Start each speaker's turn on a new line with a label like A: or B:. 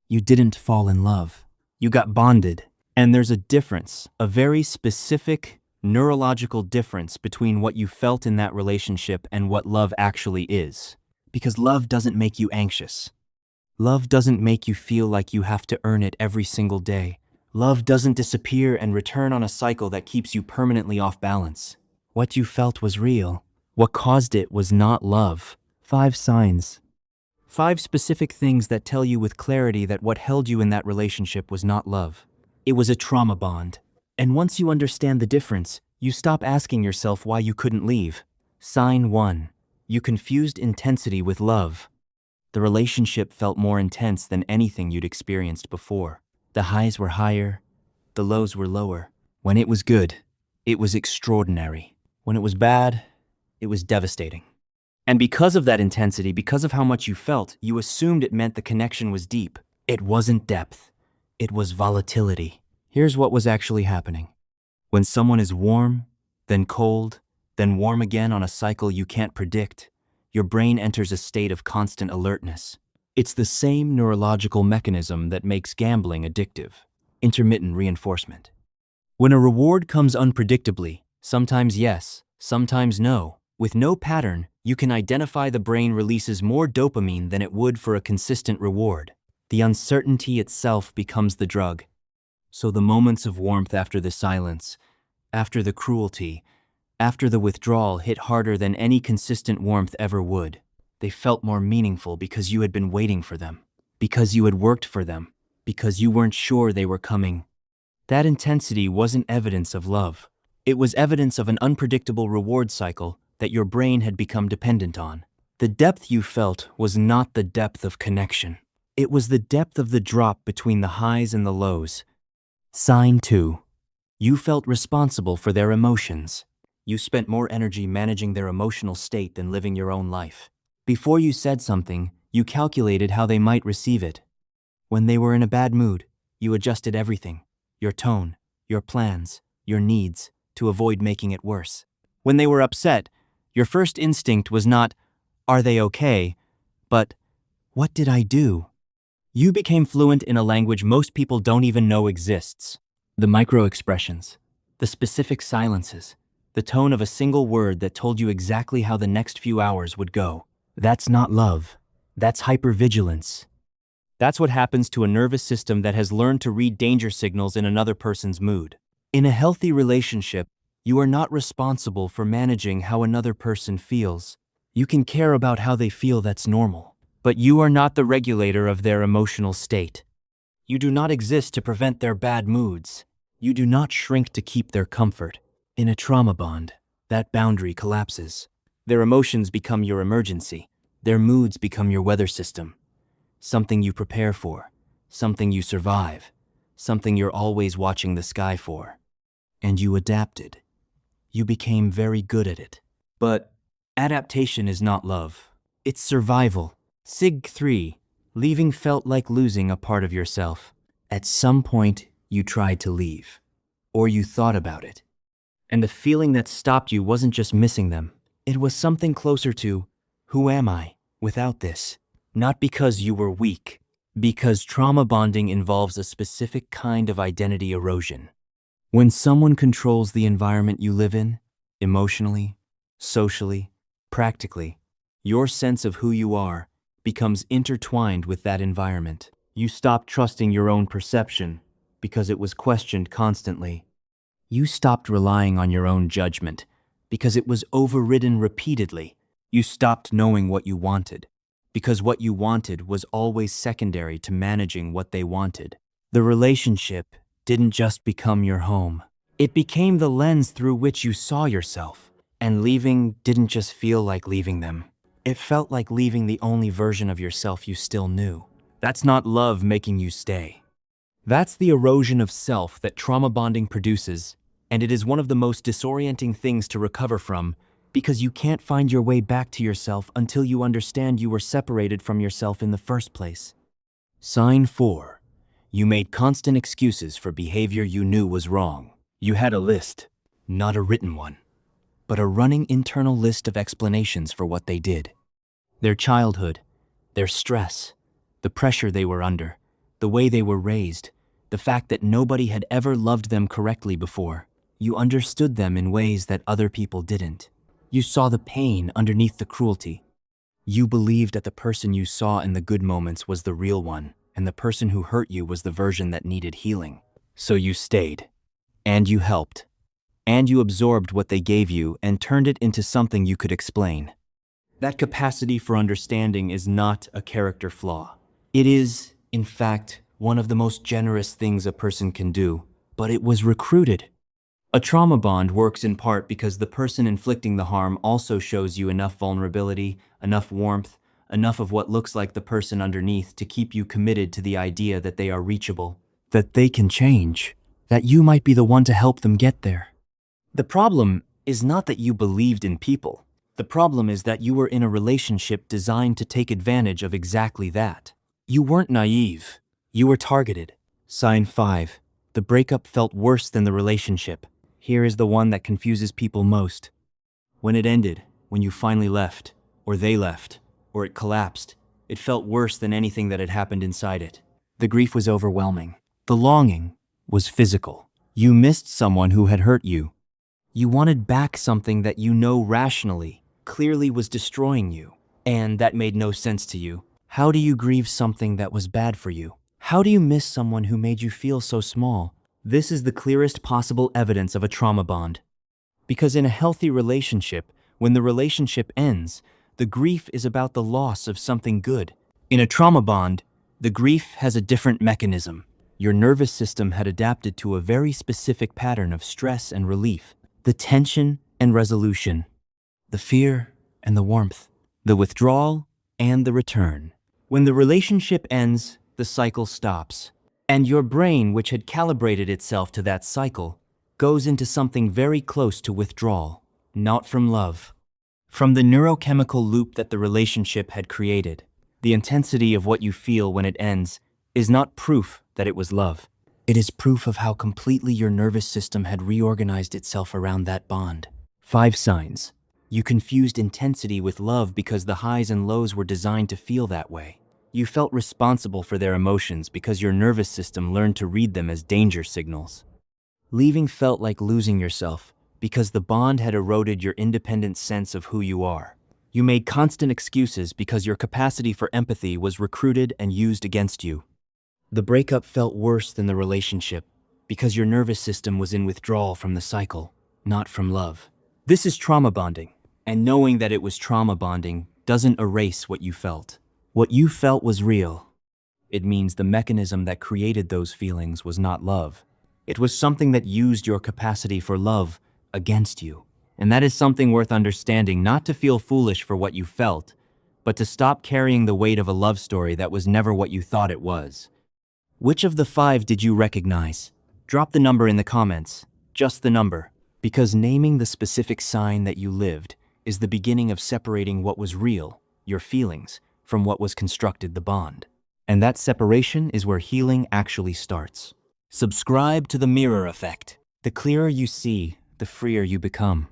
A: You didn't fall in love. You got bonded. And there's a difference, a very specific neurological difference between what you felt in that relationship and what love actually is. Because love doesn't make you anxious. Love doesn't make you feel like you have to earn it every single day. Love doesn't disappear and return on a cycle that keeps you permanently off balance. What you felt was real. What caused it was not love. 5 signs. 5 specific things that tell you with clarity that what held you in that relationship was not love. It was a trauma bond. And once you understand the difference, you stop asking yourself why you couldn't leave. Sign 1. You confused intensity with love. The relationship felt more intense than anything you'd experienced before. The highs were higher, the lows were lower. When it was good, it was extraordinary. When it was bad, it was devastating. And because of that intensity, because of how much you felt, you assumed it meant the connection was deep. It wasn't depth. It was volatility. Here's what was actually happening. When someone is warm, then cold, then warm again on a cycle you can't predict, your brain enters a state of constant alertness. It's the same neurological mechanism that makes gambling addictive. Intermittent reinforcement. When a reward comes unpredictably, sometimes yes, sometimes no, with no pattern, you can identify the brain releases more dopamine than it would for a consistent reward. The uncertainty itself becomes the drug. So the moments of warmth after the silence, after the cruelty, after the withdrawal hit harder than any consistent warmth ever would. They felt more meaningful because you had been waiting for them, because you had worked for them, because you weren't sure they were coming. That intensity wasn't evidence of love. It was evidence of an unpredictable reward cycle that your brain had become dependent on. The depth you felt was not the depth of connection. It was the depth of the drop between the highs and the lows. Sign 2. You felt responsible for their emotions. You spent more energy managing their emotional state than living your own life. Before you said something, you calculated how they might receive it. When they were in a bad mood, you adjusted everything, your tone, your plans, your needs, to avoid making it worse. When they were upset, your first instinct was not, "Are they okay?" but, "What did I do?" You became fluent in a language most people don't even know exists. The micro-expressions, the specific silences, the tone of a single word that told you exactly how the next few hours would go. That's not love. That's hypervigilance. That's what happens to a nervous system that has learned to read danger signals in another person's mood. In a healthy relationship, you are not responsible for managing how another person feels. You can care about how they feel, that's normal. But you are not the regulator of their emotional state. You do not exist to prevent their bad moods. You do not shrink to keep their comfort. In a trauma bond, that boundary collapses. Their emotions become your emergency. Their moods become your weather system. Something you prepare for, something you survive, something you're always watching the sky for. And you adapted. You became very good at it. But adaptation is not love. It's survival. Sig 3. Leaving felt like losing a part of yourself. At some point, you tried to leave. Or you thought about it. And the feeling that stopped you wasn't just missing them. It was something closer to, who am I without this? Not because you were weak, because trauma bonding involves a specific kind of identity erosion. When someone controls the environment you live in, emotionally, socially, practically, your sense of who you are becomes intertwined with that environment. You stop trusting your own perception because it was questioned constantly. You stopped relying on your own judgment because it was overridden repeatedly. You stopped knowing what you wanted because what you wanted was always secondary to managing what they wanted. The relationship didn't just become your home. It became the lens through which you saw yourself. And leaving didn't just feel like leaving them. It felt like leaving the only version of yourself you still knew. That's not love making you stay. That's the erosion of self that trauma bonding produces, and it is one of the most disorienting things to recover from because you can't find your way back to yourself until you understand you were separated from yourself in the first place. Sign 4. You made constant excuses for behavior you knew was wrong. You had a list, not a written one, but a running internal list of explanations for what they did. Their childhood, their stress, the pressure they were under, the way they were raised, the fact that nobody had ever loved them correctly before. You understood them in ways that other people didn't. You saw the pain underneath the cruelty. You believed that the person you saw in the good moments was the real one, and the person who hurt you was the version that needed healing. So you stayed. And you helped. And you absorbed what they gave you and turned it into something you could explain. That capacity for understanding is not a character flaw. It is, in fact, one of the most generous things a person can do, but it was recruited. A trauma bond works in part because the person inflicting the harm also shows you enough vulnerability, enough warmth, enough of what looks like the person underneath to keep you committed to the idea that they are reachable, that they can change, that you might be the one to help them get there. The problem is not that you believed in people. The problem is that you were in a relationship designed to take advantage of exactly that. You weren't naive. You were targeted. Sign 5. The breakup felt worse than the relationship. Here is the one that confuses people most. When it ended, when you finally left, or they left, or it collapsed, it felt worse than anything that had happened inside it. The grief was overwhelming. The longing was physical. You missed someone who had hurt you. You wanted back something that you know rationally, clearly was destroying you, and that made no sense to you. How do you grieve something that was bad for you? How do you miss someone who made you feel so small? This is the clearest possible evidence of a trauma bond. Because in a healthy relationship, when the relationship ends, the grief is about the loss of something good. In a trauma bond, the grief has a different mechanism. Your nervous system had adapted to a very specific pattern of stress and relief. The tension and resolution, the fear and the warmth, the withdrawal and the return. When the relationship ends, the cycle stops. And your brain, which had calibrated itself to that cycle, goes into something very close to withdrawal, not from love. From the neurochemical loop that the relationship had created. The intensity of what you feel when it ends is not proof that it was love. It is proof of how completely your nervous system had reorganized itself around that bond. 5 signs. You confused intensity with love because the highs and lows were designed to feel that way. You felt responsible for their emotions because your nervous system learned to read them as danger signals. Leaving felt like losing yourself because the bond had eroded your independent sense of who you are. You made constant excuses because your capacity for empathy was recruited and used against you. The breakup felt worse than the relationship because your nervous system was in withdrawal from the cycle, not from love. This is trauma bonding, and knowing that it was trauma bonding doesn't erase what you felt. What you felt was real. It means the mechanism that created those feelings was not love. It was something that used your capacity for love against you. And that is something worth understanding, not to feel foolish for what you felt, but to stop carrying the weight of a love story that was never what you thought it was. Which of the 5 did you recognize? Drop the number in the comments, just the number, because naming the specific sign that you lived is the beginning of separating what was real, your feelings, from what was constructed, the bond. And that separation is where healing actually starts. Subscribe to the mirror effect. The clearer you see, the freer you become.